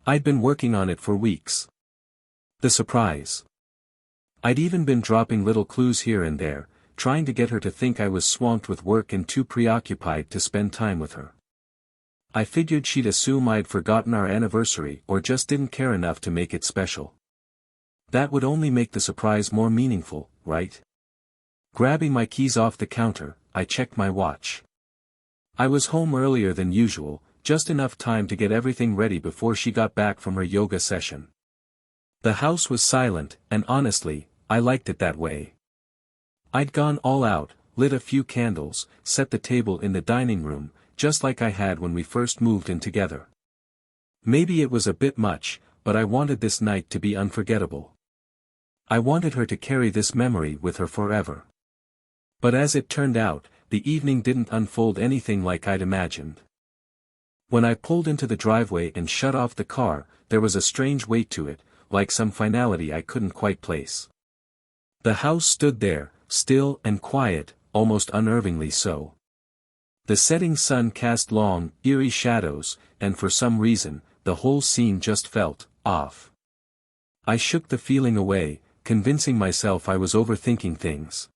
I'd been working on it for weeks. The surprise. I'd even been dropping little clues here and there, trying to get her to think I was swamped with work and too preoccupied to spend time with her. I figured she'd assume I'd forgotten our anniversary or just didn't care enough to make it special. That would only make the surprise more meaningful, right? Grabbing my keys off the counter, I checked my watch. I was home earlier than usual, just enough time to get everything ready before she got back from her yoga session. The house was silent, and honestly, I liked it that way. I'd gone all out, lit a few candles, set the table in the dining room, just like I had when we first moved in together. Maybe it was a bit much, but I wanted this night to be unforgettable. I wanted her to carry this memory with her forever. But as it turned out, the evening didn't unfold anything like I'd imagined. When I pulled into the driveway and shut off the car, there was a strange weight to it, like some finality I couldn't quite place. The house stood there, still and quiet, almost unnervingly so. The setting sun cast long, eerie shadows, and for some reason, the whole scene just felt off. I shook the feeling away, convincing myself I was overthinking things.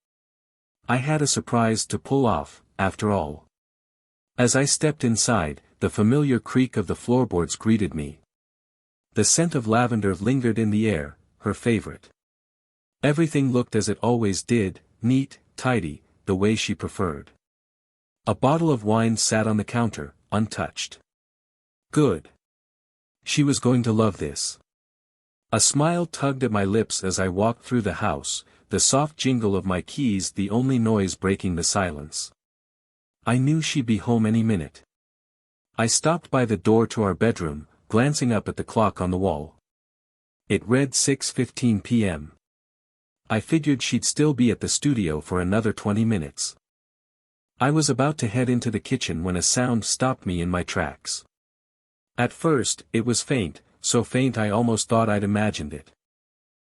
I had a surprise to pull off, after all. As I stepped inside, the familiar creak of the floorboards greeted me. The scent of lavender lingered in the air, her favorite. Everything looked as it always did, neat, tidy, the way she preferred. A bottle of wine sat on the counter, untouched. Good. She was going to love this. A smile tugged at my lips as I walked through the house, the soft jingle of my keys the only noise breaking the silence. I knew she'd be home any minute. I stopped by the door to our bedroom, glancing up at the clock on the wall. It read 6:15 p.m. I figured she'd still be at the studio for another 20 minutes. I was about to head into the kitchen when a sound stopped me in my tracks. At first, it was faint, so faint I almost thought I'd imagined it.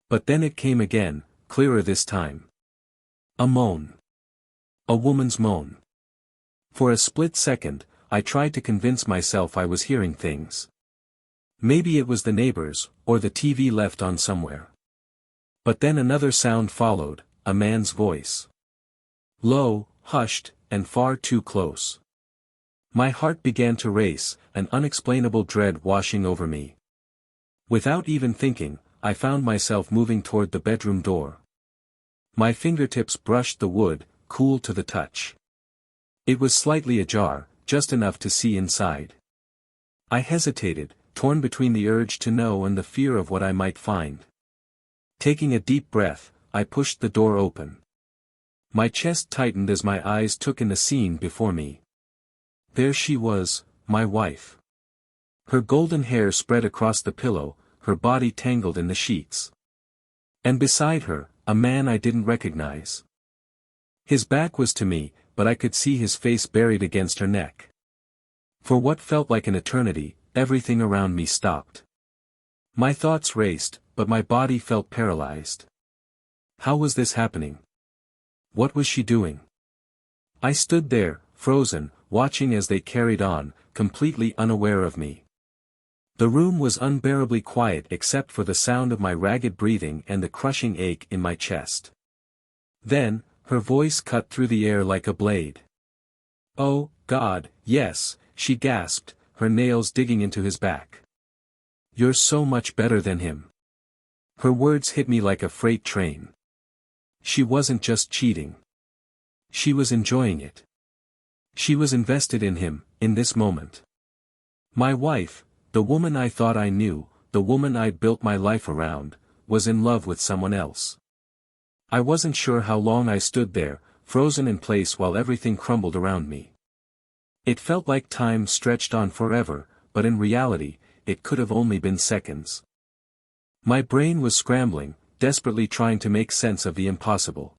But then it came again, clearer this time. A moan. A woman's moan. For a split second, I tried to convince myself I was hearing things. Maybe it was the neighbors, or the TV left on somewhere. But then another sound followed, a man's voice. Low, hushed, and far too close. My heart began to race, an unexplainable dread washing over me. Without even thinking, I found myself moving toward the bedroom door. My fingertips brushed the wood, cool to the touch. It was slightly ajar, just enough to see inside. I hesitated, torn between the urge to know and the fear of what I might find. Taking a deep breath, I pushed the door open. My chest tightened as my eyes took in the scene before me. There she was, my wife. Her golden hair spread across the pillow, her body tangled in the sheets. And beside her, a man I didn't recognize. His back was to me, but I could see his face buried against her neck. For what felt like an eternity, everything around me stopped. My thoughts raced, but my body felt paralyzed. How was this happening? What was she doing? I stood there, frozen, watching as they carried on, completely unaware of me. The room was unbearably quiet except for the sound of my ragged breathing and the crushing ache in my chest. Then, her voice cut through the air like a blade. Oh, God, yes, she gasped, her nails digging into his back. You're so much better than him. Her words hit me like a freight train. She wasn't just cheating. She was enjoying it. She was invested in him, in this moment. My wife, the woman I thought I knew, the woman I'd built my life around, was in love with someone else. I wasn't sure how long I stood there, frozen in place while everything crumbled around me. It felt like time stretched on forever, but in reality, it could have only been seconds. My brain was scrambling, desperately trying to make sense of the impossible.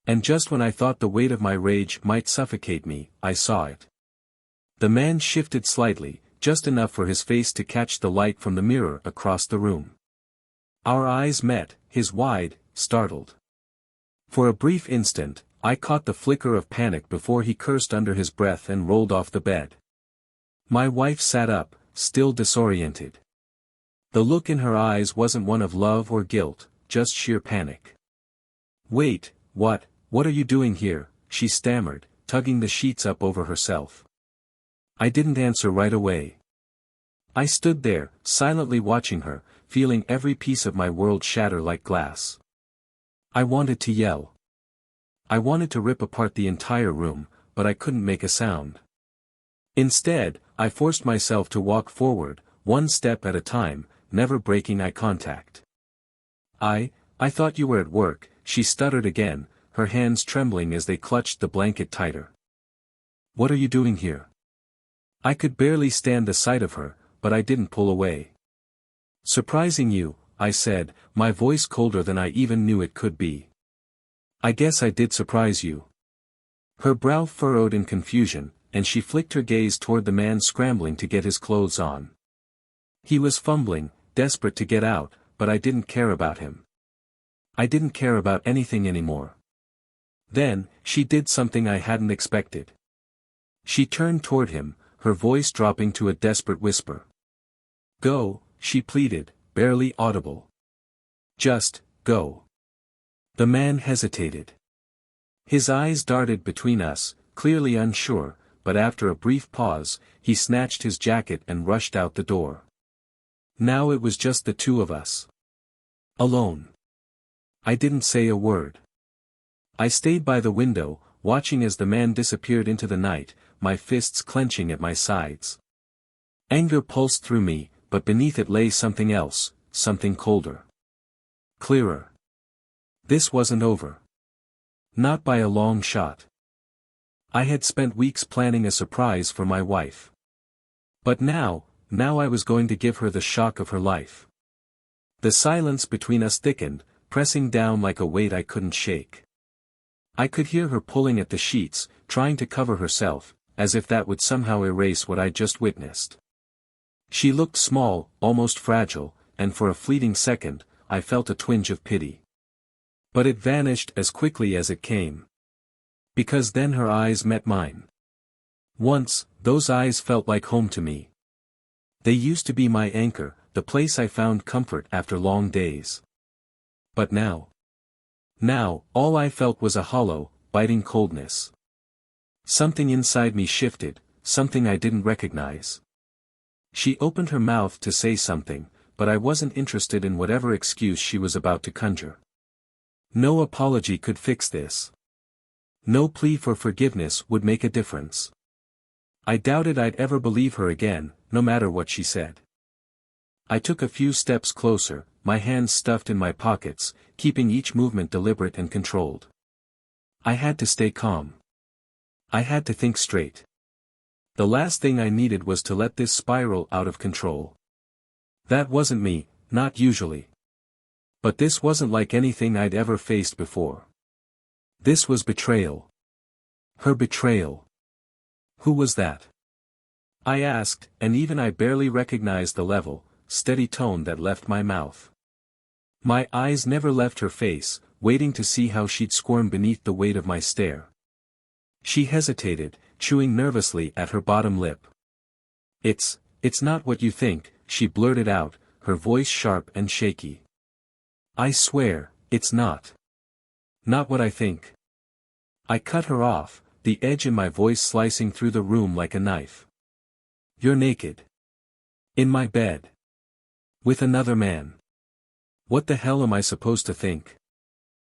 And just when I thought the weight of my rage might suffocate me, I saw it. The man shifted slightly, just enough for his face to catch the light from the mirror across the room. Our eyes met, his wide, startled. For a brief instant, I caught the flicker of panic before he cursed under his breath and rolled off the bed. My wife sat up, still disoriented. The look in her eyes wasn't one of love or guilt, just sheer panic. "Wait, what are you doing here?" she stammered, tugging the sheets up over herself. I didn't answer right away. I stood there, silently watching her, feeling every piece of my world shatter like glass. I wanted to yell. I wanted to rip apart the entire room, but I couldn't make a sound. Instead, I forced myself to walk forward, one step at a time, never breaking eye contact. I thought you were at work," she stuttered again, her hands trembling as they clutched the blanket tighter. "What are you doing here?" I could barely stand the sight of her, but I didn't pull away. "Surprising you," I said, my voice colder than I even knew it could be. "I guess I did surprise you." Her brow furrowed in confusion, and she flicked her gaze toward the man scrambling to get his clothes on. He was fumbling, desperate to get out, but I didn't care about him. I didn't care about anything anymore. Then, she did something I hadn't expected. She turned toward him, her voice dropping to a desperate whisper. "Go," she pleaded, barely audible. "Just, go." The man hesitated. His eyes darted between us, clearly unsure, but after a brief pause, he snatched his jacket and rushed out the door. Now it was just the two of us. Alone. I didn't say a word. I stayed by the window, watching as the man disappeared into the night, my fists clenching at my sides. Anger pulsed through me, but beneath it lay something else, something colder. Clearer. This wasn't over. Not by a long shot. I had spent weeks planning a surprise for my wife. But now I was going to give her the shock of her life. The silence between us thickened, pressing down like a weight I couldn't shake. I could hear her pulling at the sheets, trying to cover herself, as if that would somehow erase what I just witnessed. She looked small, almost fragile, and for a fleeting second, I felt a twinge of pity. But it vanished as quickly as it came. Because then her eyes met mine. Once, those eyes felt like home to me. They used to be my anchor, the place I found comfort after long days. But now, all I felt was a hollow, biting coldness. Something inside me shifted, something I didn't recognize. She opened her mouth to say something, but I wasn't interested in whatever excuse she was about to conjure. No apology could fix this. No plea for forgiveness would make a difference. I doubted I'd ever believe her again, no matter what she said. I took a few steps closer, my hands stuffed in my pockets, keeping each movement deliberate and controlled. I had to stay calm. I had to think straight. The last thing I needed was to let this spiral out of control. That wasn't me, not usually. But this wasn't like anything I'd ever faced before. This was betrayal. Her betrayal. Who was that? I asked, and even I barely recognized the level, steady tone that left my mouth. My eyes never left her face, waiting to see how she'd squirm beneath the weight of my stare. She hesitated, chewing nervously at her bottom lip. It's not what you think," she blurted out, her voice sharp and shaky. "I swear, it's not. Not what I think." I cut her off, the edge in my voice slicing through the room like a knife. "You're naked. In my bed. With another man. What the hell am I supposed to think?"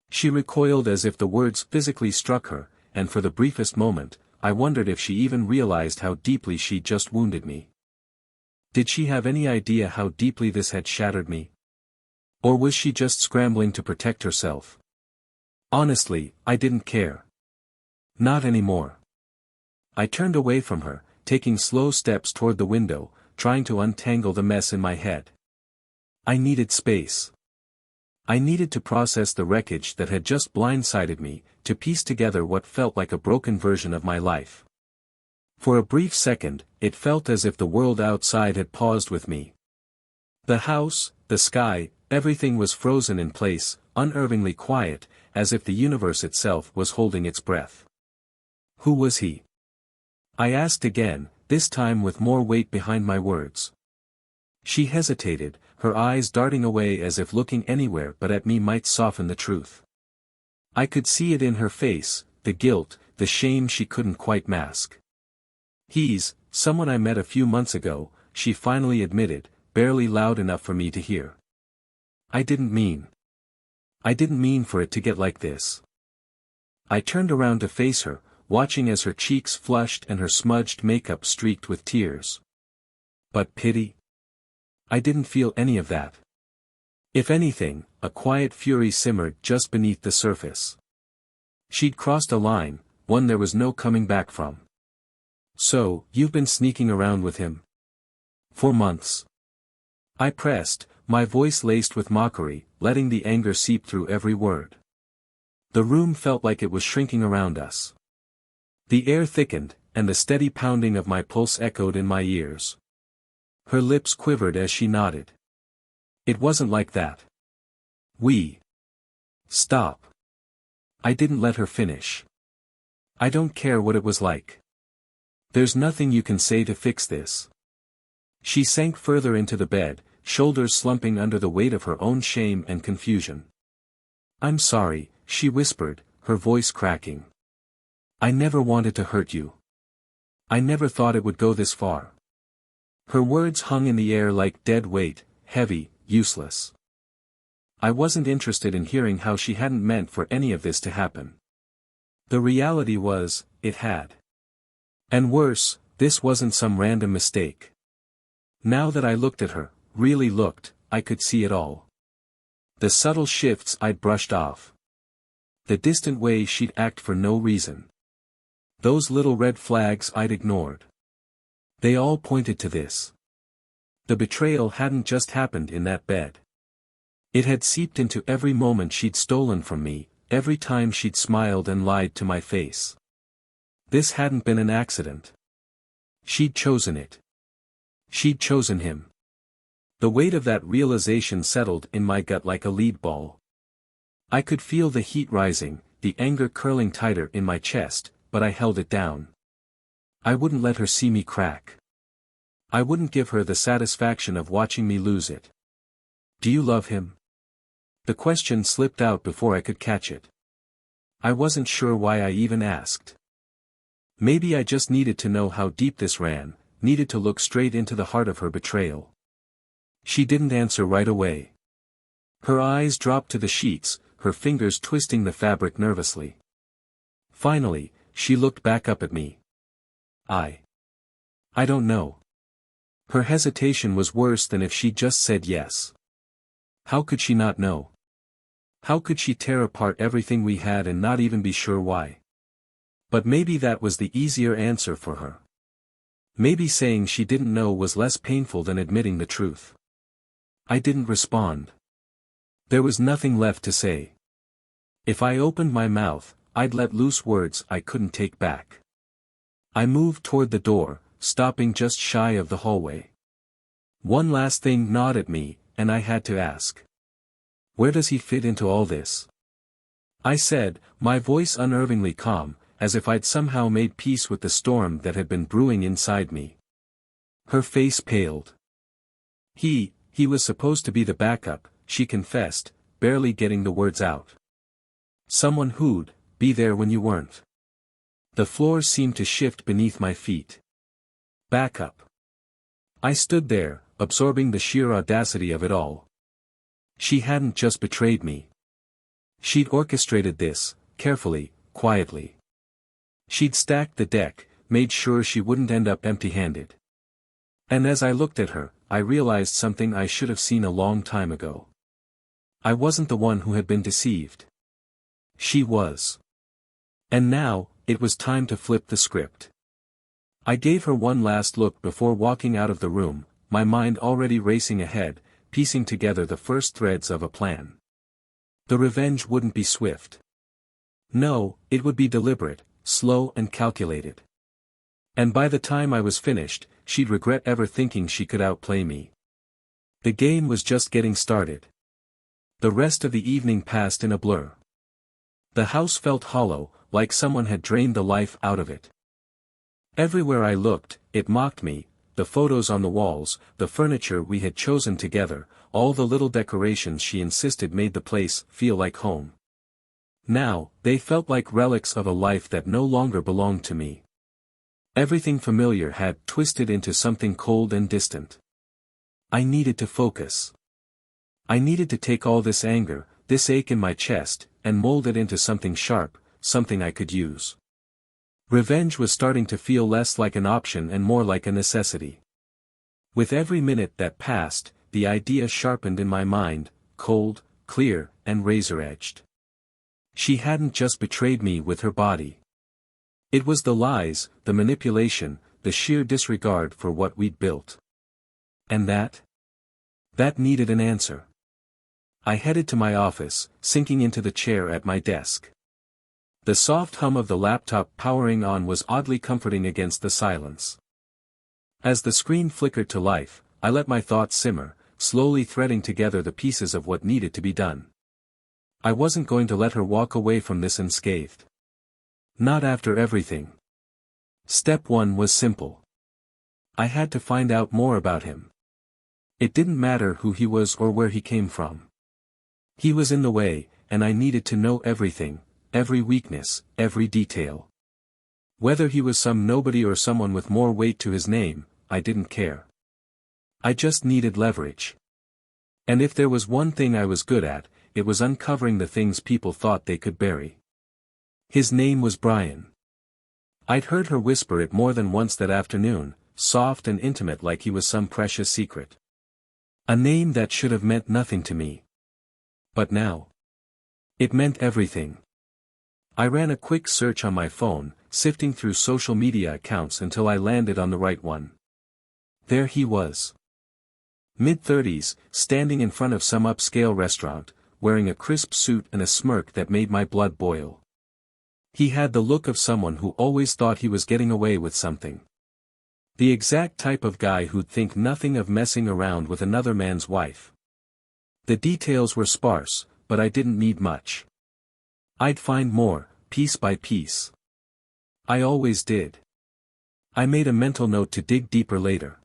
She recoiled as if the words physically struck her, and for the briefest moment, I wondered if she even realized how deeply she'd just wounded me. Did she have any idea how deeply this had shattered me? Or was she just scrambling to protect herself? Honestly, I didn't care. Not anymore. I turned away from her, taking slow steps toward the window, trying to untangle the mess in my head. I needed space. I needed to process the wreckage that had just blindsided me, to piece together what felt like a broken version of my life. For a brief second, it felt as if the world outside had paused with me. The house, the sky, everything was frozen in place, unnervingly quiet, as if the universe itself was holding its breath. Who was he? I asked again, this time with more weight behind my words. She hesitated, her eyes darting away as if looking anywhere but at me might soften the truth. I could see it in her face, the guilt, the shame she couldn't quite mask. "He's someone I met a few months ago," she finally admitted, barely loud enough for me to hear. I didn't mean for it to get like this." I turned around to face her, watching as her cheeks flushed and her smudged makeup streaked with tears. But pity? I didn't feel any of that. If anything, a quiet fury simmered just beneath the surface. She'd crossed a line, one there was no coming back from. "So, you've been sneaking around with him?" "For months." I pressed, my voice laced with mockery, letting the anger seep through every word. The room felt like it was shrinking around us. The air thickened, and the steady pounding of my pulse echoed in my ears. Her lips quivered as she nodded. "It wasn't like that. Stop." I didn't let her finish. "I don't care what it was like. There's nothing you can say to fix this." She sank further into the bed, shoulders slumping under the weight of her own shame and confusion. "I'm sorry," she whispered, her voice cracking. "I never wanted to hurt you. I never thought it would go this far." Her words hung in the air like dead weight, heavy, useless. I wasn't interested in hearing how she hadn't meant for any of this to happen. The reality was, it had. And worse, this wasn't some random mistake. Now that I looked at her, really looked, I could see it all. The subtle shifts I'd brushed off. The distant way she'd act for no reason. Those little red flags I'd ignored. They all pointed to this. The betrayal hadn't just happened in that bed. It had seeped into every moment she'd stolen from me, every time she'd smiled and lied to my face. This hadn't been an accident. She'd chosen it. She'd chosen him. The weight of that realization settled in my gut like a lead ball. I could feel the heat rising, the anger curling tighter in my chest, but I held it down. I wouldn't let her see me crack. I wouldn't give her the satisfaction of watching me lose it. "Do you love him?" The question slipped out before I could catch it. I wasn't sure why I even asked. Maybe I just needed to know how deep this ran, needed to look straight into the heart of her betrayal. She didn't answer right away. Her eyes dropped to the sheets, her fingers twisting the fabric nervously. Finally, she looked back up at me. I don't know." Her hesitation was worse than if she'd just said yes. How could she not know? How could she tear apart everything we had and not even be sure why? But maybe that was the easier answer for her. Maybe saying she didn't know was less painful than admitting the truth. I didn't respond. There was nothing left to say. If I opened my mouth, I'd let loose words I couldn't take back. I moved toward the door, stopping just shy of the hallway. One last thing gnawed at me, and I had to ask. "Where does he fit into all this?" I said, my voice unnervingly calm, as if I'd somehow made peace with the storm that had been brewing inside me. Her face paled. He was supposed to be the backup," she confessed, barely getting the words out. "Someone who'd be there when you weren't." The floor seemed to shift beneath my feet. Backup. I stood there, absorbing the sheer audacity of it all. She hadn't just betrayed me. She'd orchestrated this, carefully, quietly. She'd stacked the deck, made sure she wouldn't end up empty-handed. And as I looked at her, I realized something I should have seen a long time ago. I wasn't the one who had been deceived. She was. And now, it was time to flip the script. I gave her one last look before walking out of the room, my mind already racing ahead, piecing together the first threads of a plan. The revenge wouldn't be swift. No, it would be deliberate, slow and calculated. And by the time I was finished, she'd regret ever thinking she could outplay me. The game was just getting started. The rest of the evening passed in a blur. The house felt hollow, like someone had drained the life out of it. Everywhere I looked, it mocked me, the photos on the walls, the furniture we had chosen together, all the little decorations she insisted made the place feel like home. Now, they felt like relics of a life that no longer belonged to me. Everything familiar had twisted into something cold and distant. I needed to focus. I needed to take all this anger, this ache in my chest, and mold it into something sharp, something I could use. Revenge was starting to feel less like an option and more like a necessity. With every minute that passed, the idea sharpened in my mind, cold, clear, and razor-edged. She hadn't just betrayed me with her body. It was the lies, the manipulation, the sheer disregard for what we'd built. And that? That needed an answer. I headed to my office, sinking into the chair at my desk. The soft hum of the laptop powering on was oddly comforting against the silence. As the screen flickered to life, I let my thoughts simmer, slowly threading together the pieces of what needed to be done. I wasn't going to let her walk away from this unscathed. Not after everything. Step 1 was simple. I had to find out more about him. It didn't matter who he was or where he came from. He was in the way, and I needed to know everything, every weakness, every detail. Whether he was some nobody or someone with more weight to his name, I didn't care. I just needed leverage. And if there was one thing I was good at, it was uncovering the things people thought they could bury. His name was Brian. I'd heard her whisper it more than once that afternoon, soft and intimate like he was some precious secret. A name that should have meant nothing to me. But now, it meant everything. I ran a quick search on my phone, sifting through social media accounts until I landed on the right one. There he was. Mid-30s, standing in front of some upscale restaurant, wearing a crisp suit and a smirk that made my blood boil. He had the look of someone who always thought he was getting away with something. The exact type of guy who'd think nothing of messing around with another man's wife. The details were sparse, but I didn't need much. I'd find more, piece by piece. I always did. I made a mental note to dig deeper later.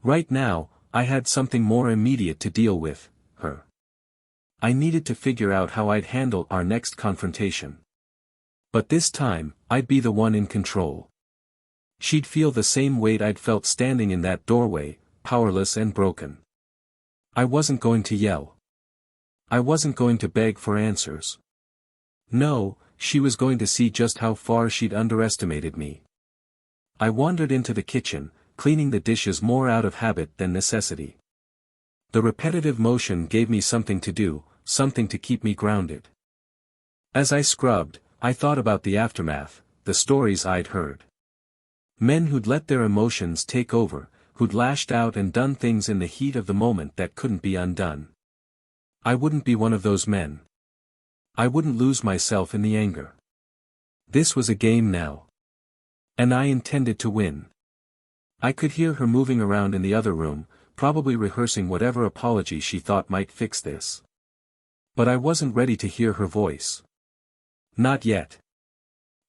Right now, I had something more immediate to deal with, her. I needed to figure out how I'd handle our next confrontation. But this time, I'd be the one in control. She'd feel the same weight I'd felt standing in that doorway, powerless and broken. I wasn't going to yell. I wasn't going to beg for answers. No, she was going to see just how far she'd underestimated me. I wandered into the kitchen, cleaning the dishes more out of habit than necessity. The repetitive motion gave me something to do, something to keep me grounded. As I scrubbed, I thought about the aftermath, the stories I'd heard. Men who'd let their emotions take over, who'd lashed out and done things in the heat of the moment that couldn't be undone. I wouldn't be one of those men. I wouldn't lose myself in the anger. This was a game now. And I intended to win. I could hear her moving around in the other room, probably rehearsing whatever apology she thought might fix this. But I wasn't ready to hear her voice. Not yet.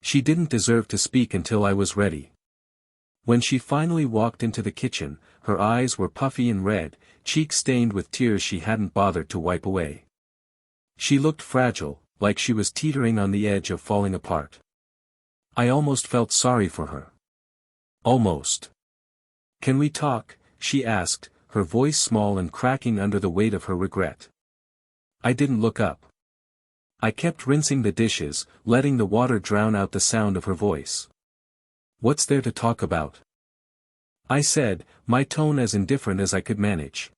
She didn't deserve to speak until I was ready. When she finally walked into the kitchen, her eyes were puffy and red, cheeks stained with tears she hadn't bothered to wipe away. She looked fragile, like she was teetering on the edge of falling apart. I almost felt sorry for her. Almost. "Can we talk?" she asked, her voice small and cracking under the weight of her regret. I didn't look up. I kept rinsing the dishes, letting the water drown out the sound of her voice. "What's there to talk about?" I said, my tone as indifferent as I could manage.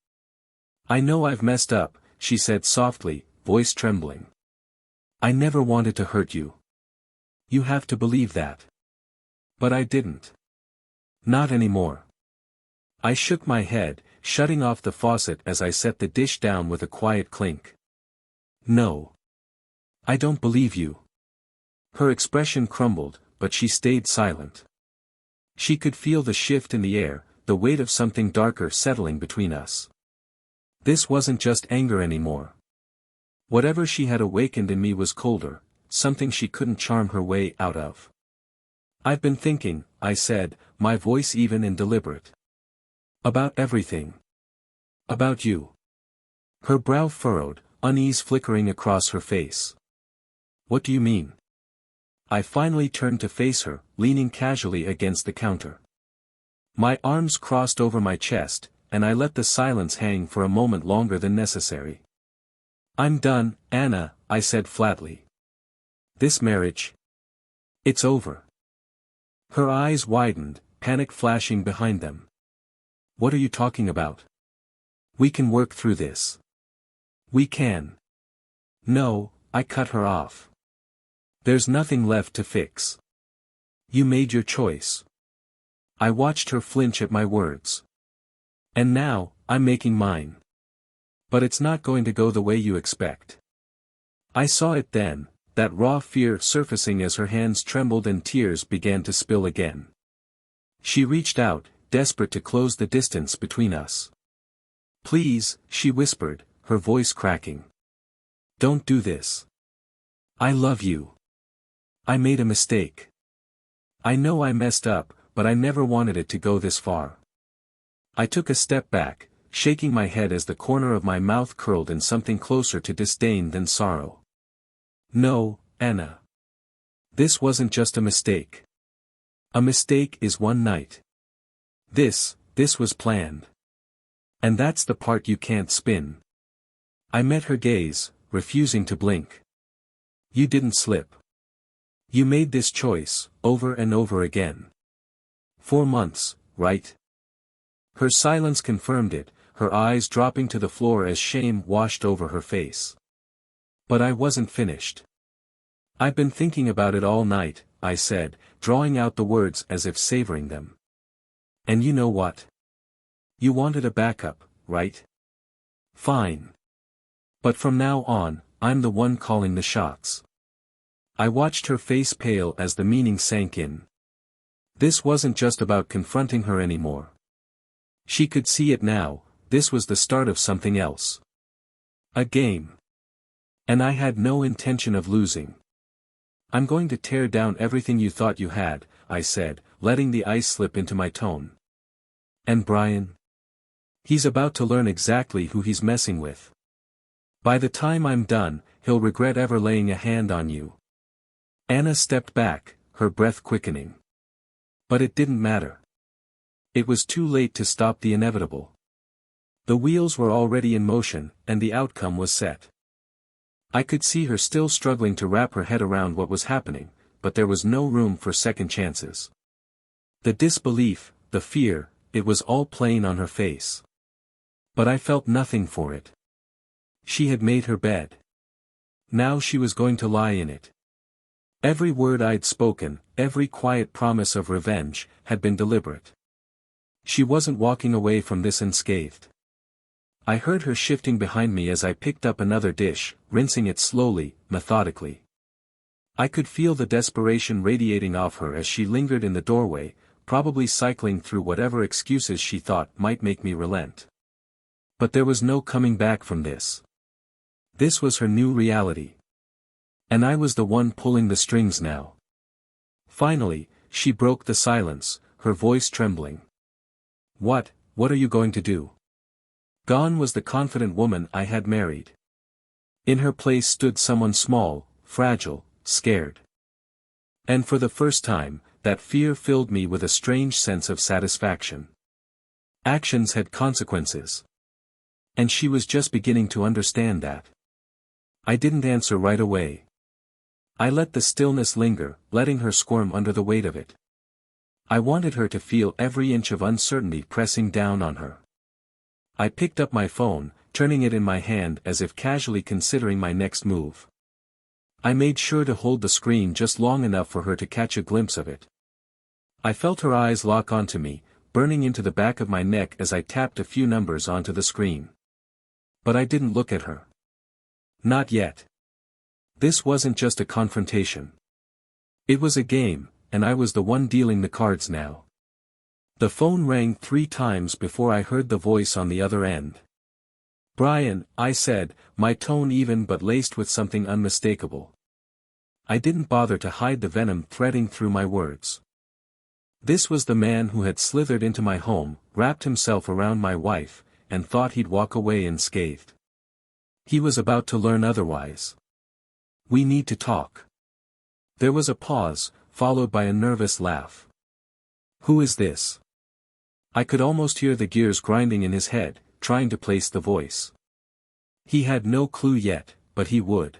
"I know I've messed up," she said softly, voice trembling. "I never wanted to hurt you. You have to believe that." But I didn't. Not anymore. I shook my head, shutting off the faucet as I set the dish down with a quiet clink. "No. I don't believe you." Her expression crumbled, but she stayed silent. She could feel the shift in the air, the weight of something darker settling between us. This wasn't just anger anymore. Whatever she had awakened in me was colder, something she couldn't charm her way out of. "I've been thinking," I said, my voice even and deliberate. About everything. About you. Her brow furrowed, unease flickering across her face. What do you mean? I finally turned to face her, leaning casually against the counter. My arms crossed over my chest, and I let the silence hang for a moment longer than necessary. I'm done, Anna, I said flatly. This marriage. It's over. Her eyes widened, panic flashing behind them. What are you talking about? We can work through this. We can. No, I cut her off. There's nothing left to fix. You made your choice. I watched her flinch at my words. And now, I'm making mine. But it's not going to go the way you expect. I saw it then, that raw fear surfacing as her hands trembled and tears began to spill again. She reached out, desperate to close the distance between us. Please, she whispered, her voice cracking. Don't do this. I love you. I made a mistake. I know I messed up, but I never wanted it to go this far. I took a step back, shaking my head as the corner of my mouth curled in something closer to disdain than sorrow. No, Anna. This wasn't just a mistake. A mistake is one night. This was planned. And that's the part you can't spin. I met her gaze, refusing to blink. You didn't slip. You made this choice, over and over again. 4 months, right? Her silence confirmed it, her eyes dropping to the floor as shame washed over her face. But I wasn't finished. I've been thinking about it all night, I said, drawing out the words as if savoring them. And you know what? You wanted a backup, right? Fine. But from now on, I'm the one calling the shots. I watched her face pale as the meaning sank in. This wasn't just about confronting her anymore. She could see it now, this was the start of something else. A game. And I had no intention of losing. I'm going to tear down everything you thought you had, I said, letting the ice slip into my tone. And Brian? He's about to learn exactly who he's messing with. By the time I'm done, he'll regret ever laying a hand on you. Anna stepped back, her breath quickening. But it didn't matter. It was too late to stop the inevitable. The wheels were already in motion, and the outcome was set. I could see her still struggling to wrap her head around what was happening, but there was no room for second chances. The disbelief, the fear, it was all plain on her face. But I felt nothing for it. She had made her bed. Now she was going to lie in it. Every word I'd spoken, every quiet promise of revenge, had been deliberate. She wasn't walking away from this unscathed. I heard her shifting behind me as I picked up another dish, rinsing it slowly, methodically. I could feel the desperation radiating off her as she lingered in the doorway, probably cycling through whatever excuses she thought might make me relent. But there was no coming back from this. This was her new reality. And I was the one pulling the strings now. Finally, she broke the silence, her voice trembling. What are you going to do? Gone was the confident woman I had married. In her place stood someone small, fragile, scared. And for the first time, that fear filled me with a strange sense of satisfaction. Actions had consequences. And she was just beginning to understand that. I didn't answer right away. I let the stillness linger, letting her squirm under the weight of it. I wanted her to feel every inch of uncertainty pressing down on her. I picked up my phone, turning it in my hand as if casually considering my next move. I made sure to hold the screen just long enough for her to catch a glimpse of it. I felt her eyes lock onto me, burning into the back of my neck as I tapped a few numbers onto the screen. But I didn't look at her. Not yet. This wasn't just a confrontation. It was a game, and I was the one dealing the cards now. The phone rang 3 times before I heard the voice on the other end. Brian, I said, my tone even but laced with something unmistakable. I didn't bother to hide the venom threading through my words. This was the man who had slithered into my home, wrapped himself around my wife, and thought he'd walk away unscathed. He was about to learn otherwise. "We need to talk." There was a pause, followed by a nervous laugh. "Who is this?" I could almost hear the gears grinding in his head, trying to place the voice. He had no clue yet, but he would.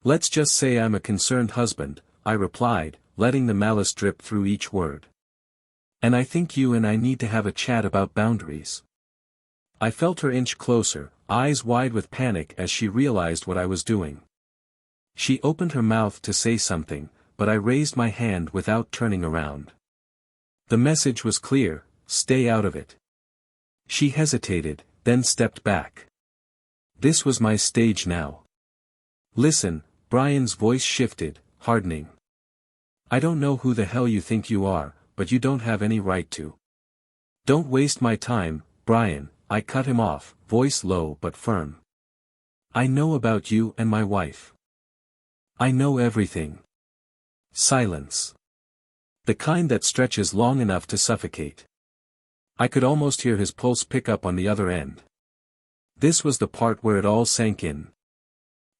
"Let's just say I'm a concerned husband," I replied, letting the malice drip through each word. "And I think you and I need to have a chat about boundaries." I felt her inch closer, eyes wide with panic as she realized what I was doing. She opened her mouth to say something, but I raised my hand without turning around. The message was clear: stay out of it. She hesitated, then stepped back. This was my stage now. "Listen," Brian's voice shifted, hardening. "I don't know who the hell you think you are, but you don't have any right to. Don't waste my time, Brian," I cut him off, voice low but firm. "I know about you and my wife. I know everything." Silence. The kind that stretches long enough to suffocate. I could almost hear his pulse pick up on the other end. This was the part where it all sank in.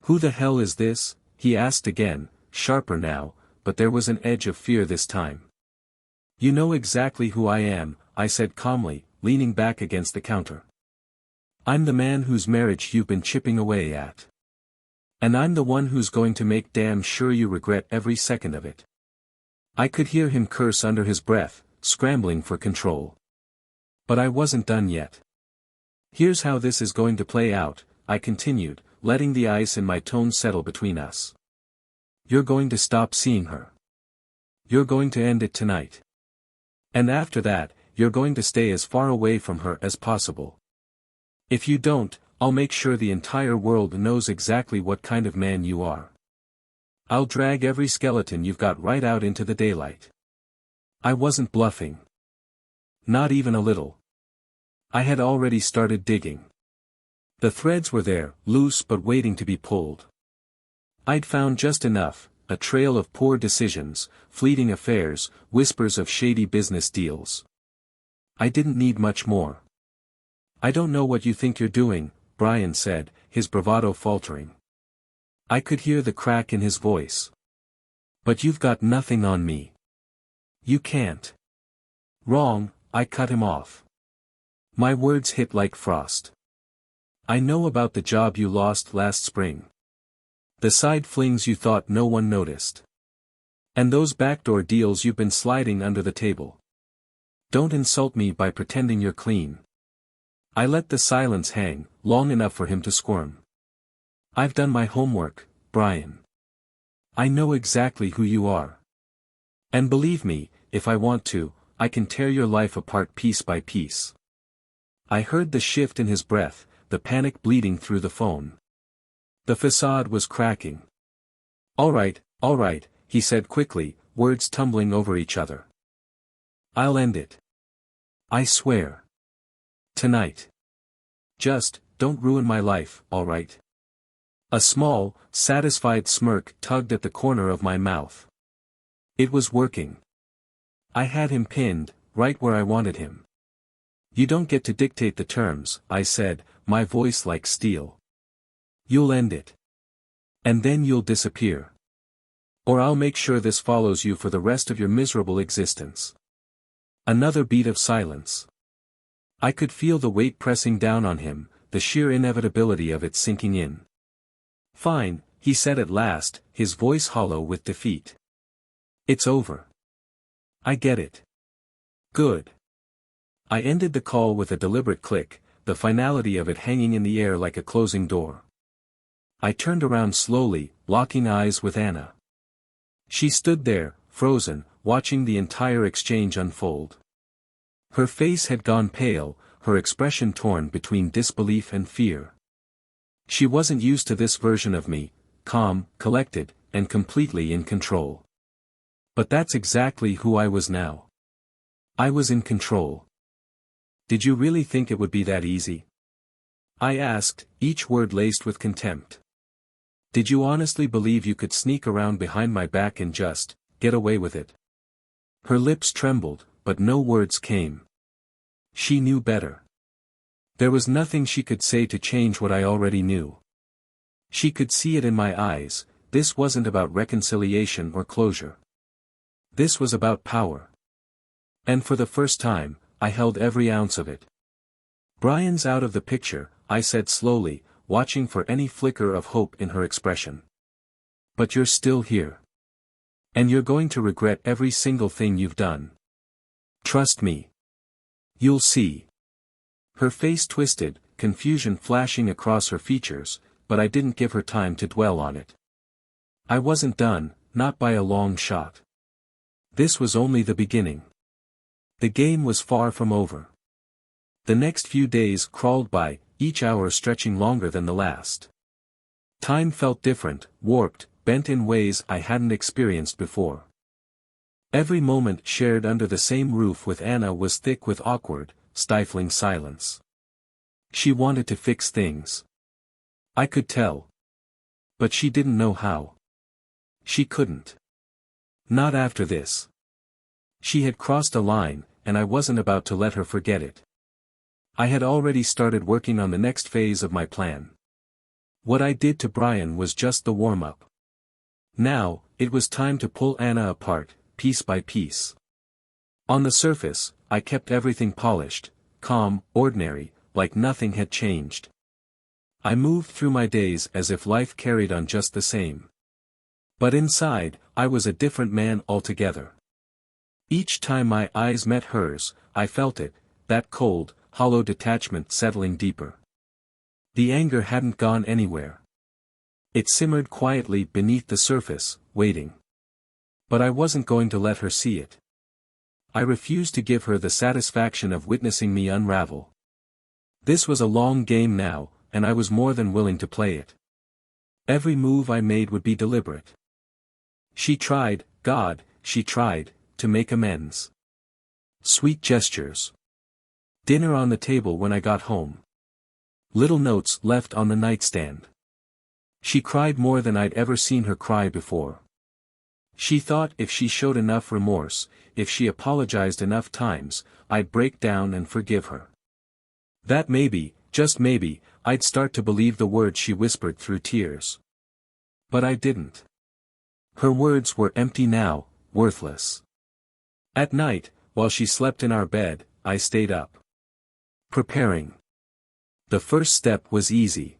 "Who the hell is this?" he asked again, sharper now, but there was an edge of fear this time. "You know exactly who I am," I said calmly, leaning back against the counter. "I'm the man whose marriage you've been chipping away at. And I'm the one who's going to make damn sure you regret every second of it." I could hear him curse under his breath, scrambling for control. But I wasn't done yet. "Here's how this is going to play out," I continued, letting the ice in my tone settle between us. "You're going to stop seeing her. You're going to end it tonight. And after that, you're going to stay as far away from her as possible. If you don't, I'll make sure the entire world knows exactly what kind of man you are. I'll drag every skeleton you've got right out into the daylight." I wasn't bluffing. Not even a little. I had already started digging. The threads were there, loose but waiting to be pulled. I'd found just enough, a trail of poor decisions, fleeting affairs, whispers of shady business deals. I didn't need much more. "I don't know what you think you're doing," Brian said, his bravado faltering. I could hear the crack in his voice. "But you've got nothing on me. You can't." "Wrong," I cut him off. My words hit like frost. "I know about the job you lost last spring. The side flings you thought no one noticed. And those backdoor deals you've been sliding under the table. Don't insult me by pretending you're clean." I let the silence hang, long enough for him to squirm. "I've done my homework, Brian. I know exactly who you are. And believe me, if I want to, I can tear your life apart piece by piece." I heard the shift in his breath, the panic bleeding through the phone. The facade was cracking. All right, he said quickly, words tumbling over each other. "I'll end it. I swear. Tonight. Just, don't ruin my life, all right?" A small, satisfied smirk tugged at the corner of my mouth. It was working. I had him pinned, right where I wanted him. "You don't get to dictate the terms," I said, my voice like steel. "You'll end it. And then you'll disappear. Or I'll make sure this follows you for the rest of your miserable existence." Another beat of silence. I could feel the weight pressing down on him, the sheer inevitability of it sinking in. "Fine," he said at last, his voice hollow with defeat. "It's over. I get it. Good." I ended the call with a deliberate click, the finality of it hanging in the air like a closing door. I turned around slowly, locking eyes with Anna. She stood there, frozen, watching the entire exchange unfold. Her face had gone pale, her expression torn between disbelief and fear. She wasn't used to this version of me, calm, collected, and completely in control. But that's exactly who I was now. I was in control. "Did you really think it would be that easy?" I asked, each word laced with contempt. "Did you honestly believe you could sneak around behind my back and just get away with it?" Her lips trembled, but no words came. She knew better. There was nothing she could say to change what I already knew. She could see it in my eyes. This wasn't about reconciliation or closure. This was about power. And for the first time, I held every ounce of it. "Brian's out of the picture," I said slowly, watching for any flicker of hope in her expression. "But you're still here. And you're going to regret every single thing you've done. Trust me. You'll see." Her face twisted, confusion flashing across her features, but I didn't give her time to dwell on it. I wasn't done, not by a long shot. This was only the beginning. The game was far from over. The next few days crawled by, each hour stretching longer than the last. Time felt different, warped, bent in ways I hadn't experienced before. Every moment shared under the same roof with Anna was thick with awkward, stifling silence. She wanted to fix things. I could tell. But she didn't know how. She couldn't. Not after this. She had crossed a line, and I wasn't about to let her forget it. I had already started working on the next phase of my plan. What I did to Brian was just the warm-up. Now, it was time to pull Anna apart, piece by piece. On the surface, I kept everything polished, calm, ordinary, like nothing had changed. I moved through my days as if life carried on just the same. But inside, I was a different man altogether. Each time my eyes met hers, I felt it, that cold, hollow detachment settling deeper. The anger hadn't gone anywhere. It simmered quietly beneath the surface, waiting. But I wasn't going to let her see it. I refused to give her the satisfaction of witnessing me unravel. This was a long game now, and I was more than willing to play it. Every move I made would be deliberate. She tried, she tried, to make amends. Sweet gestures. Dinner on the table when I got home. Little notes left on the nightstand. She cried more than I'd ever seen her cry before. She thought if she showed enough remorse, if she apologized enough times, I'd break down and forgive her. That maybe, just maybe, I'd start to believe the words she whispered through tears. But I didn't. Her words were empty now, worthless. At night, while she slept in our bed, I stayed up. Preparing. The first step was easy.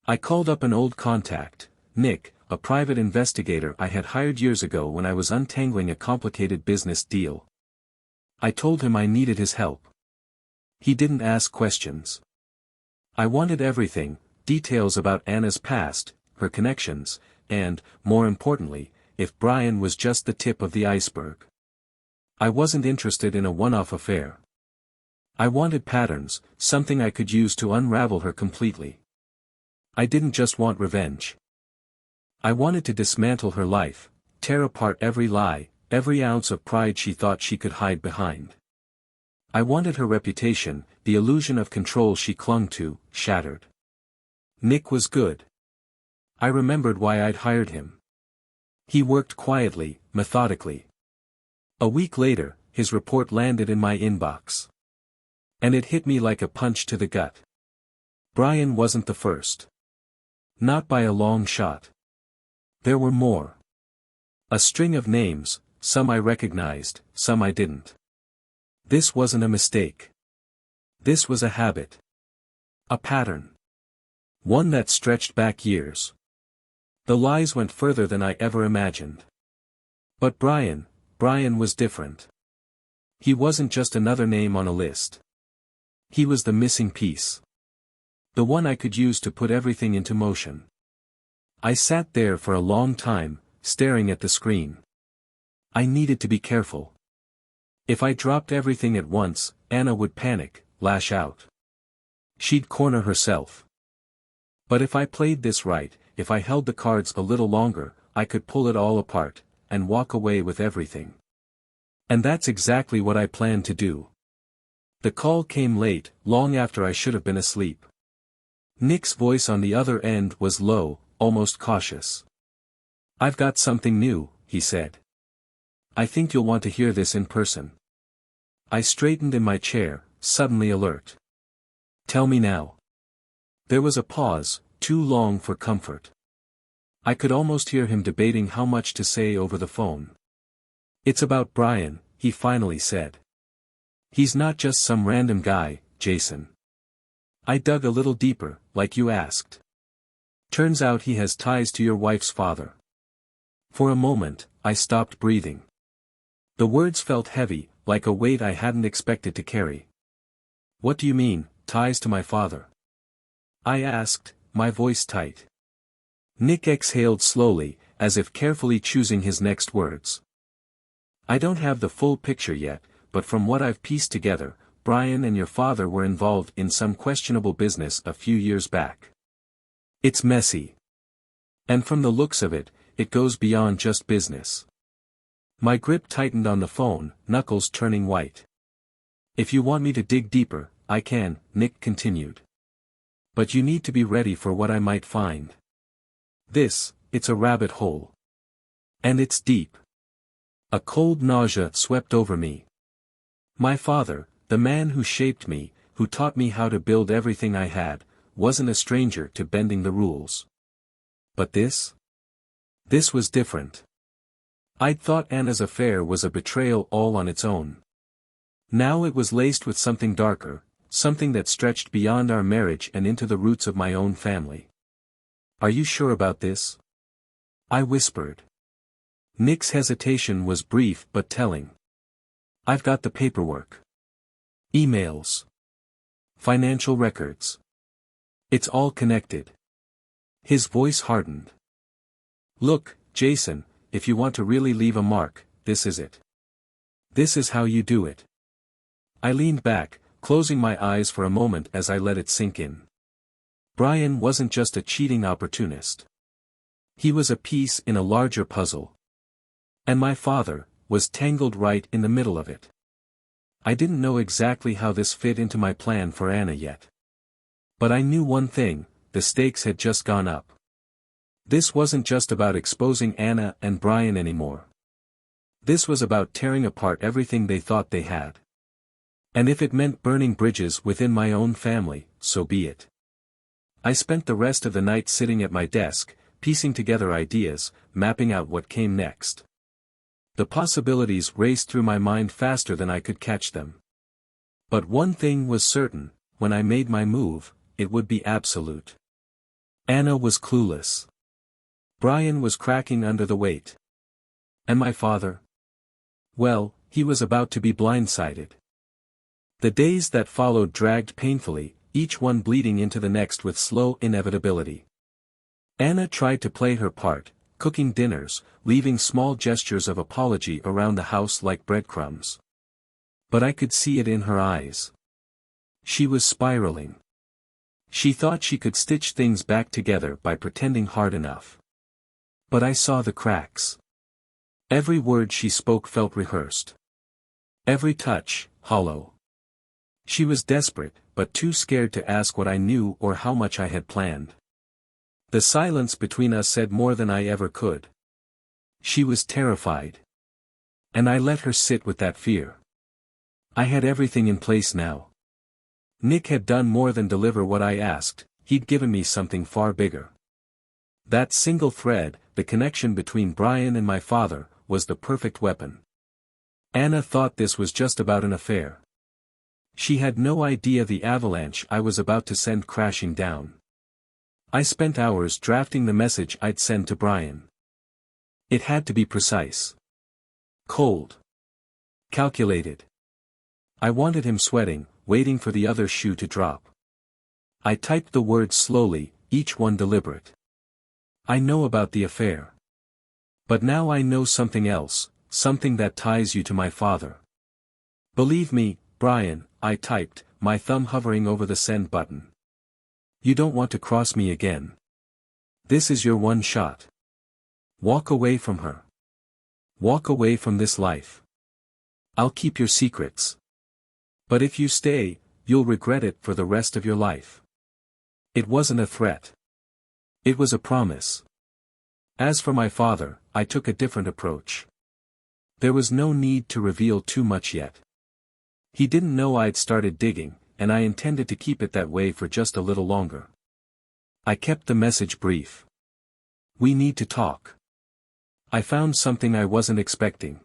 I called up an old contact, Nick, a private investigator I had hired years ago when I was untangling a complicated business deal. I told him I needed his help. He didn't ask questions. I wanted everything, details about Anna's past, her connections, and, more importantly, if Brian was just the tip of the iceberg. I wasn't interested in a one-off affair. I wanted patterns, something I could use to unravel her completely. I didn't just want revenge. I wanted to dismantle her life, tear apart every lie, every ounce of pride she thought she could hide behind. I wanted her reputation, the illusion of control she clung to, shattered. Nick was good. I remembered why I'd hired him. He worked quietly, methodically. A week later, his report landed in my inbox. And it hit me like a punch to the gut. Brian wasn't the first. Not by a long shot. There were more. A string of names, some I recognized, some I didn't. This wasn't a mistake. This was a habit. A pattern. One that stretched back years. The lies went further than I ever imagined. But Brian was different. He wasn't just another name on a list. He was the missing piece. The one I could use to put everything into motion. I sat there for a long time, staring at the screen. I needed to be careful. If I dropped everything at once, Anna would panic, lash out. She'd corner herself. But if I played this right, if I held the cards a little longer, I could pull it all apart, and walk away with everything. And that's exactly what I planned to do. The call came late, long after I should have been asleep. Nick's voice on the other end was low, almost cautious. "I've got something new," he said. I think you'll want to hear this in person. I straightened in my chair, suddenly alert. Tell me now. There was a pause, too long for comfort. I could almost hear him debating how much to say over the phone. It's about Brian, he finally said. He's not just some random guy, Jason. I dug a little deeper, like you asked. Turns out he has ties to your wife's father. For a moment, I stopped breathing. The words felt heavy, like a weight I hadn't expected to carry. What do you mean, ties to my father? I asked, my voice tight. Nick exhaled slowly, as if carefully choosing his next words. I don't have the full picture yet, but from what I've pieced together, Brian and your father were involved in some questionable business a few years back. It's messy. And from the looks of it, it goes beyond just business. My grip tightened on the phone, knuckles turning white. If you want me to dig deeper, I can, Nick continued. But you need to be ready for what I might find. It's a rabbit hole. And it's deep. A cold nausea swept over me. My father, the man who shaped me, who taught me how to build everything I had, wasn't a stranger to bending the rules. But this? This was different. I'd thought Anna's affair was a betrayal all on its own. Now it was laced with something darker, something that stretched beyond our marriage and into the roots of my own family. Are you sure about this? I whispered. Nick's hesitation was brief but telling. I've got the paperwork. Emails. Financial records. It's all connected. His voice hardened. Look, Jason, if you want to really leave a mark, this is it. This is how you do it. I leaned back, closing my eyes for a moment as I let it sink in. Brian wasn't just a cheating opportunist. He was a piece in a larger puzzle. And my father was tangled right in the middle of it. I didn't know exactly how this fit into my plan for Anna yet. But I knew one thing, the stakes had just gone up. This wasn't just about exposing Anna and Brian anymore. This was about tearing apart everything they thought they had. And if it meant burning bridges within my own family, so be it. I spent the rest of the night sitting at my desk, piecing together ideas, mapping out what came next. The possibilities raced through my mind faster than I could catch them. But one thing was certain, when I made my move, it would be absolute. Anna was clueless. Brian was cracking under the weight. And my father? Well, he was about to be blindsided. The days that followed dragged painfully, each one bleeding into the next with slow inevitability. Anna tried to play her part, cooking dinners, leaving small gestures of apology around the house like breadcrumbs. But I could see it in her eyes. She was spiraling. She thought she could stitch things back together by pretending hard enough. But I saw the cracks. Every word she spoke felt rehearsed. Every touch, hollow. She was desperate, but too scared to ask what I knew or how much I had planned. The silence between us said more than I ever could. She was terrified. And I let her sit with that fear. I had everything in place now. Nick had done more than deliver what I asked, he'd given me something far bigger. That single thread, the connection between Brian and my father, was the perfect weapon. Anna thought this was just about an affair. She had no idea the avalanche I was about to send crashing down. I spent hours drafting the message I'd send to Brian. It had to be precise. Cold. Calculated. I wanted him sweating, waiting for the other shoe to drop. I typed the words slowly, each one deliberate. I know about the affair. But now I know something else, something that ties you to my father. Believe me, Brian, I typed, my thumb hovering over the send button. You don't want to cross me again. This is your one shot. Walk away from her. Walk away from this life. I'll keep your secrets. But if you stay, you'll regret it for the rest of your life. It wasn't a threat. It was a promise. As for my father, I took a different approach. There was no need to reveal too much yet. He didn't know I'd started digging, and I intended to keep it that way for just a little longer. I kept the message brief. We need to talk. I found something I wasn't expecting.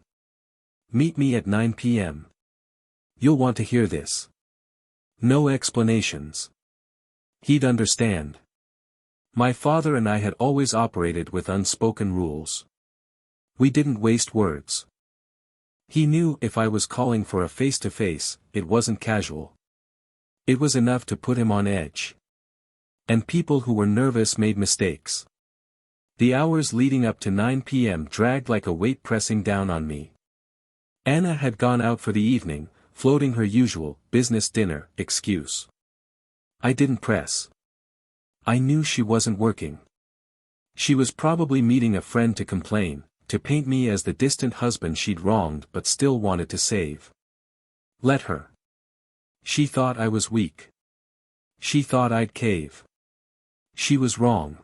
Meet me at 9 p.m. You'll want to hear this. No explanations. He'd understand. My father and I had always operated with unspoken rules. We didn't waste words. He knew if I was calling for a face-to-face, it wasn't casual. It was enough to put him on edge. And people who were nervous made mistakes. The hours leading up to 9 p.m. dragged like a weight pressing down on me. Anna had gone out for the evening, floating her usual, business dinner, excuse. I didn't press. I knew she wasn't working. She was probably meeting a friend to complain, to paint me as the distant husband she'd wronged but still wanted to save. Let her. She thought I was weak. She thought I'd cave. She was wrong.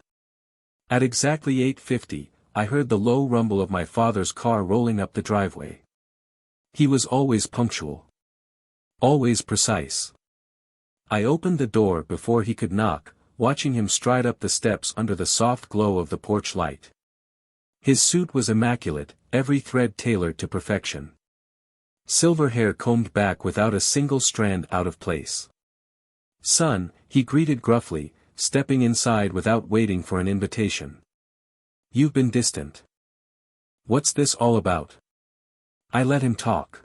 At exactly 8:50, I heard the low rumble of my father's car rolling up the driveway. He was always punctual. Always precise. I opened the door before he could knock, watching him stride up the steps under the soft glow of the porch light. His suit was immaculate, every thread tailored to perfection. Silver hair combed back without a single strand out of place. "Son," he greeted gruffly, stepping inside without waiting for an invitation. "You've been distant. What's this all about?" I let him talk.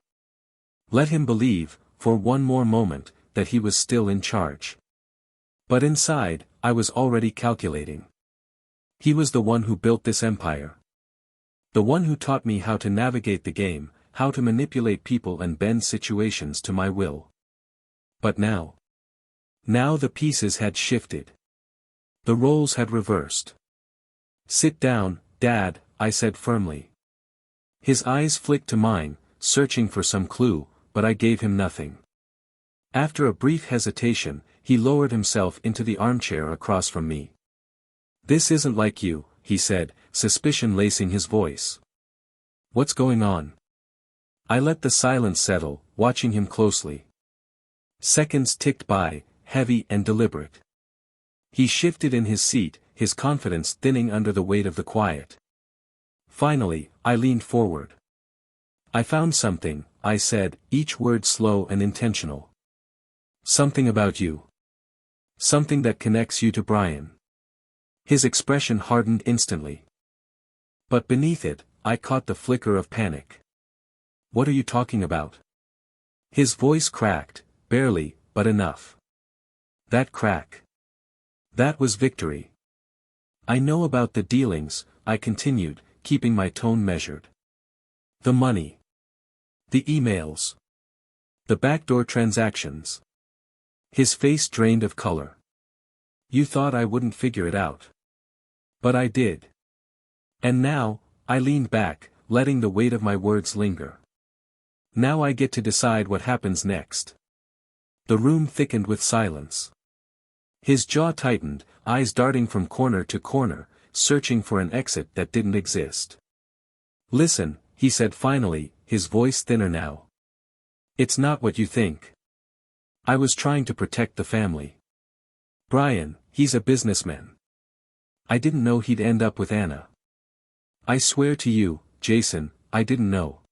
Let him believe, for one more moment, that he was still in charge. But inside, I was already calculating. He was the one who built this empire. The one who taught me how to navigate the game, how to manipulate people and bend situations to my will. But now the pieces had shifted. The roles had reversed. "Sit down, Dad," I said firmly. His eyes flicked to mine, searching for some clue, but I gave him nothing. After a brief hesitation, he lowered himself into the armchair across from me. "This isn't like you," he said, suspicion lacing his voice. "What's going on?" I let the silence settle, watching him closely. Seconds ticked by, heavy and deliberate. He shifted in his seat, his confidence thinning under the weight of the quiet. Finally, I leaned forward. "I found something," I said, each word slow and intentional. "Something about you. Something that connects you to Brian." His expression hardened instantly. But beneath it, I caught the flicker of panic. "What are you talking about?" His voice cracked, barely, but enough. That crack. That was victory. "I know about the dealings," I continued, keeping my tone measured. "The money. The emails. The backdoor transactions." His face drained of color. "You thought I wouldn't figure it out. But I did. And now," I leaned back, letting the weight of my words linger. "Now I get to decide what happens next." The room thickened with silence. His jaw tightened, eyes darting from corner to corner, searching for an exit that didn't exist. "Listen," he said finally, his voice thinner now. "It's not what you think. I was trying to protect the family. Brian, he's a businessman. I didn't know he'd end up with Anna. I swear to you, Jason, I didn't know."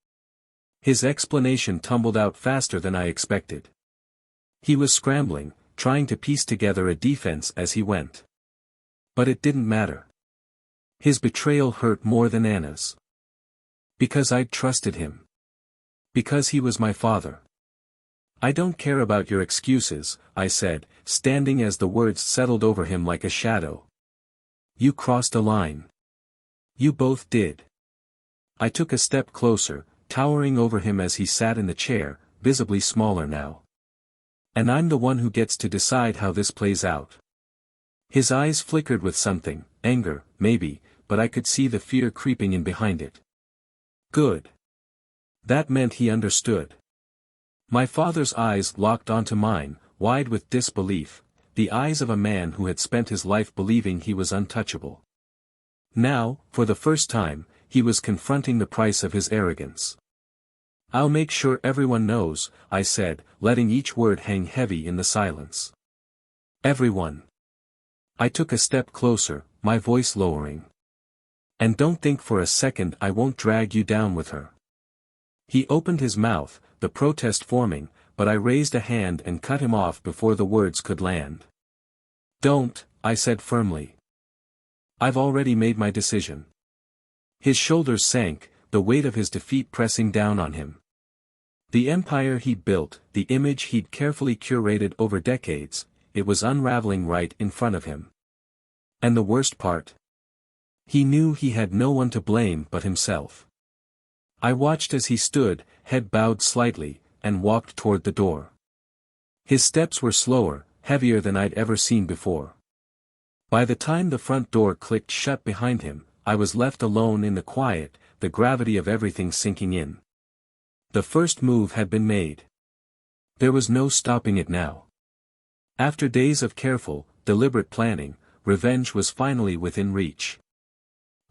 His explanation tumbled out faster than I expected. He was scrambling, trying to piece together a defense as he went. But it didn't matter. His betrayal hurt more than Anna's. Because I'd trusted him. Because he was my father. "I don't care about your excuses," I said, standing as the words settled over him like a shadow. "You crossed a line. You both did." I took a step closer, towering over him as he sat in the chair, visibly smaller now. "And I'm the one who gets to decide how this plays out." His eyes flickered with something, anger, maybe, but I could see the fear creeping in behind it. Good. That meant he understood. My father's eyes locked onto mine, wide with disbelief, the eyes of a man who had spent his life believing he was untouchable. Now, for the first time, he was confronting the price of his arrogance. I'll make sure everyone knows, I said, letting each word hang heavy in the silence. Everyone. I took a step closer, my voice lowering. And don't think for a second I won't drag you down with her. He opened his mouth, the protest forming, but I raised a hand and cut him off before the words could land. Don't, I said firmly. I've already made my decision. His shoulders sank, the weight of his defeat pressing down on him. The empire he'd built, the image he'd carefully curated over decades, it was unraveling right in front of him. And the worst part? He knew he had no one to blame but himself. I watched as he stood, head bowed slightly, and walked toward the door. His steps were slower, heavier than I'd ever seen before. By the time the front door clicked shut behind him, I was left alone in the quiet, the gravity of everything sinking in. The first move had been made. There was no stopping it now. After days of careful, deliberate planning, revenge was finally within reach.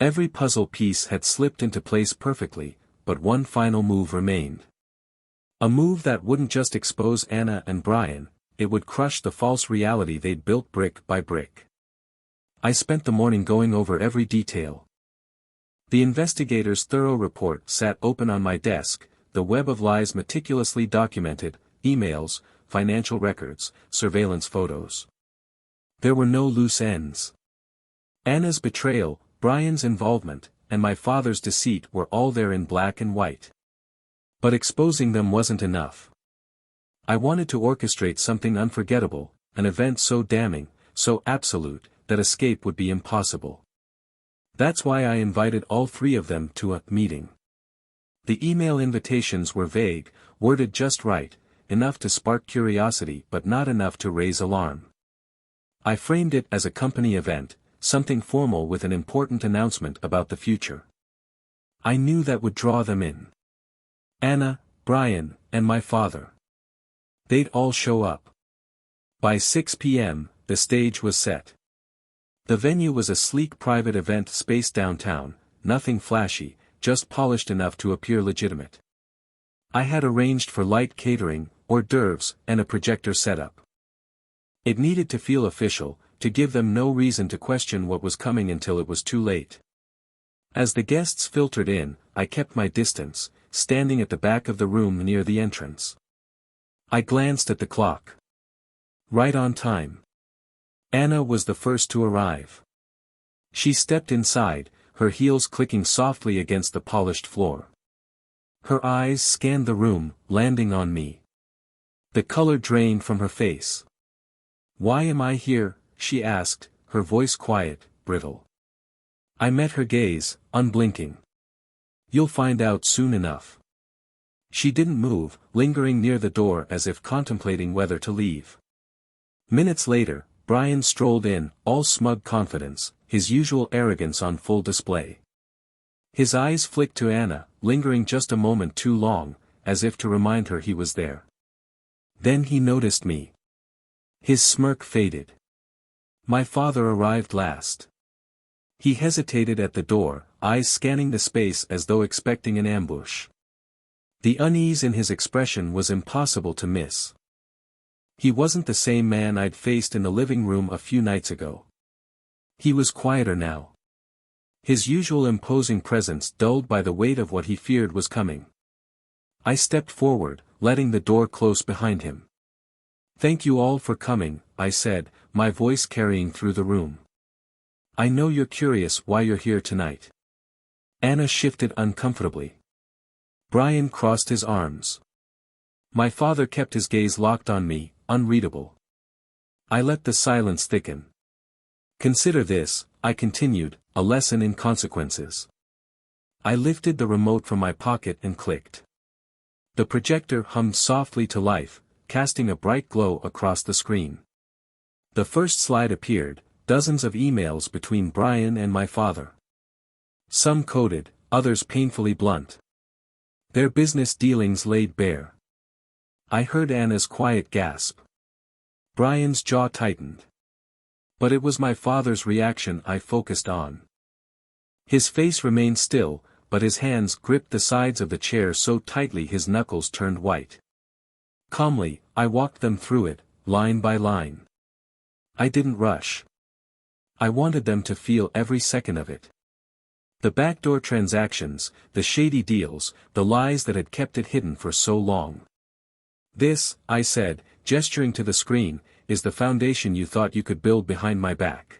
Every puzzle piece had slipped into place perfectly, but one final move remained. A move that wouldn't just expose Anna and Brian, it would crush the false reality they'd built brick by brick. I spent the morning going over every detail. The investigator's thorough report sat open on my desk, the web of lies meticulously documented, emails, financial records, surveillance photos. There were no loose ends. Anna's betrayal, Brian's involvement, and my father's deceit were all there in black and white. But exposing them wasn't enough. I wanted to orchestrate something unforgettable, an event so damning, so absolute, that escape would be impossible. That's why I invited all three of them to a meeting. The email invitations were vague, worded just right, enough to spark curiosity but not enough to raise alarm. I framed it as a company event, something formal with an important announcement about the future. I knew that would draw them in. Anna, Brian, and my father. They'd all show up. By 6 p.m., the stage was set. The venue was a sleek private event space downtown, nothing flashy, just polished enough to appear legitimate. I had arranged for light catering, hors d'oeuvres, and a projector setup. It needed to feel official, to give them no reason to question what was coming until it was too late. As the guests filtered in, I kept my distance, standing at the back of the room near the entrance. I glanced at the clock. Right on time. Anna was the first to arrive. She stepped inside, her heels clicking softly against the polished floor. Her eyes scanned the room, landing on me. The color drained from her face. "Why am I here?" she asked, her voice quiet, brittle. I met her gaze, unblinking. "You'll find out soon enough." She didn't move, lingering near the door as if contemplating whether to leave. Minutes later, Brian strolled in, all smug confidence, his usual arrogance on full display. His eyes flicked to Anna, lingering just a moment too long, as if to remind her he was there. Then he noticed me. His smirk faded. My father arrived last. He hesitated at the door, eyes scanning the space as though expecting an ambush. The unease in his expression was impossible to miss. He wasn't the same man I'd faced in the living room a few nights ago. He was quieter now. His usual imposing presence dulled by the weight of what he feared was coming. I stepped forward, letting the door close behind him. "Thank you all for coming," I said, my voice carrying through the room. "I know you're curious why you're here tonight." Anna shifted uncomfortably. Brian crossed his arms. My father kept his gaze locked on me, unreadable. I let the silence thicken. "Consider this," I continued, "a lesson in consequences." I lifted the remote from my pocket and clicked. The projector hummed softly to life, casting a bright glow across the screen. The first slide appeared, dozens of emails between Brian and my father. Some coded, others painfully blunt. Their business dealings laid bare. I heard Anna's quiet gasp. Brian's jaw tightened. But it was my father's reaction I focused on. His face remained still, but his hands gripped the sides of the chair so tightly his knuckles turned white. Calmly, I walked them through it, line by line. I didn't rush. I wanted them to feel every second of it. The backdoor transactions, the shady deals, the lies that had kept it hidden for so long. This, I said, gesturing to the screen, is the foundation you thought you could build behind my back.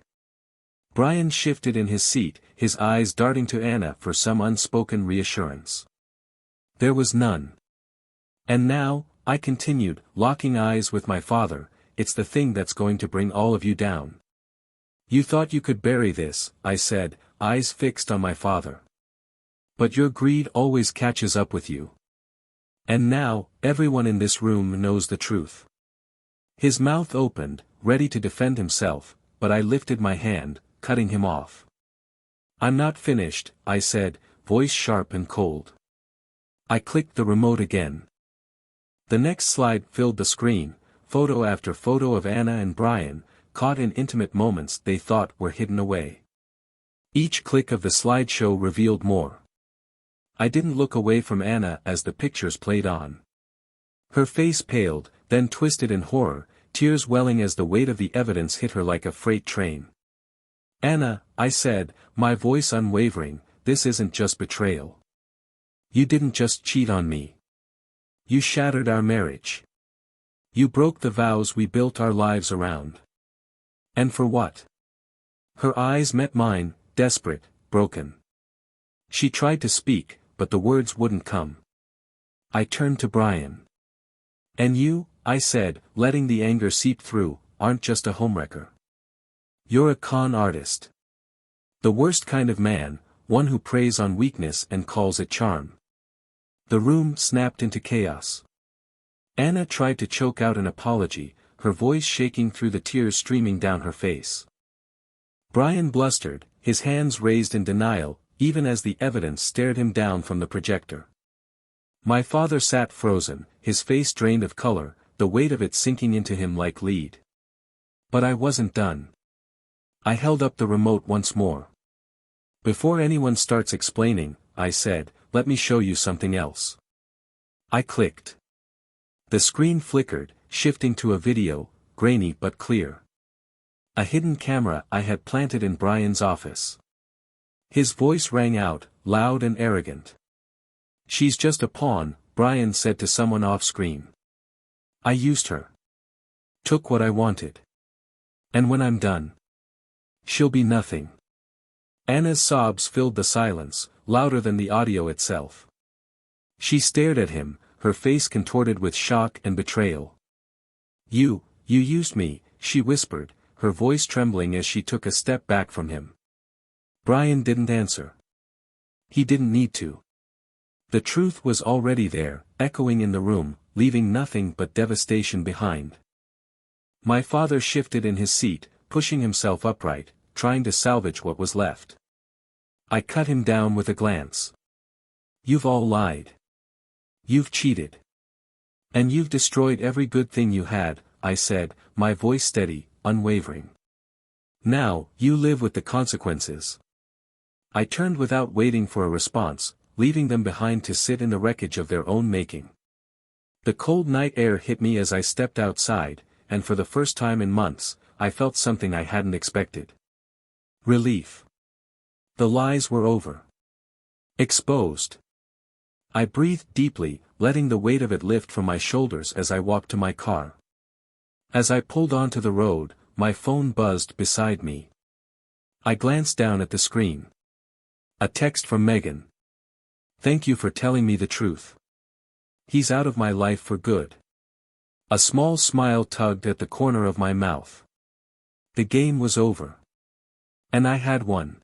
Brian shifted in his seat, his eyes darting to Anna for some unspoken reassurance. There was none. And now, I continued, locking eyes with my father, it's the thing that's going to bring all of you down. You thought you could bury this, I said, eyes fixed on my father. But your greed always catches up with you. And now, everyone in this room knows the truth. His mouth opened, ready to defend himself, but I lifted my hand, cutting him off. I'm not finished, I said, voice sharp and cold. I clicked the remote again. The next slide filled the screen, photo after photo of Anna and Brian, caught in intimate moments they thought were hidden away. Each click of the slideshow revealed more. I didn't look away from Anna as the pictures played on. Her face paled, then twisted in horror, tears welling as the weight of the evidence hit her like a freight train. Anna, I said, my voice unwavering, this isn't just betrayal. You didn't just cheat on me. You shattered our marriage. You broke the vows we built our lives around. And for what? Her eyes met mine, desperate, broken. She tried to speak, but the words wouldn't come. I turned to Brian. And you, I said, letting the anger seep through, aren't just a homewrecker. You're a con artist. The worst kind of man, one who preys on weakness and calls it charm. The room snapped into chaos. Anna tried to choke out an apology, her voice shaking through the tears streaming down her face. Brian blustered, his hands raised in denial, even as the evidence stared him down from the projector. My father sat frozen, his face drained of color, the weight of it sinking into him like lead. But I wasn't done. I held up the remote once more. Before anyone starts explaining, I said, let me show you something else. I clicked. The screen flickered, shifting to a video, grainy but clear. A hidden camera I had planted in Brian's office. His voice rang out, loud and arrogant. She's just a pawn, Brian said to someone off-screen. I used her. Took what I wanted. And when I'm done, she'll be nothing. Anna's sobs filled the silence, louder than the audio itself. She stared at him, her face contorted with shock and betrayal. You used me, she whispered, her voice trembling as she took a step back from him. Brian didn't answer. He didn't need to. The truth was already there, echoing in the room, leaving nothing but devastation behind. My father shifted in his seat, pushing himself upright, trying to salvage what was left. I cut him down with a glance. You've all lied. You've cheated. And you've destroyed every good thing you had, I said, my voice steady, unwavering. Now, you live with the consequences. I turned without waiting for a response, leaving them behind to sit in the wreckage of their own making. The cold night air hit me as I stepped outside, and for the first time in months, I felt something I hadn't expected. Relief. The lies were over. Exposed. I breathed deeply, letting the weight of it lift from my shoulders as I walked to my car. As I pulled onto the road, my phone buzzed beside me. I glanced down at the screen. A text from Megan. Thank you for telling me the truth. He's out of my life for good. A small smile tugged at the corner of my mouth. The game was over. And I had won.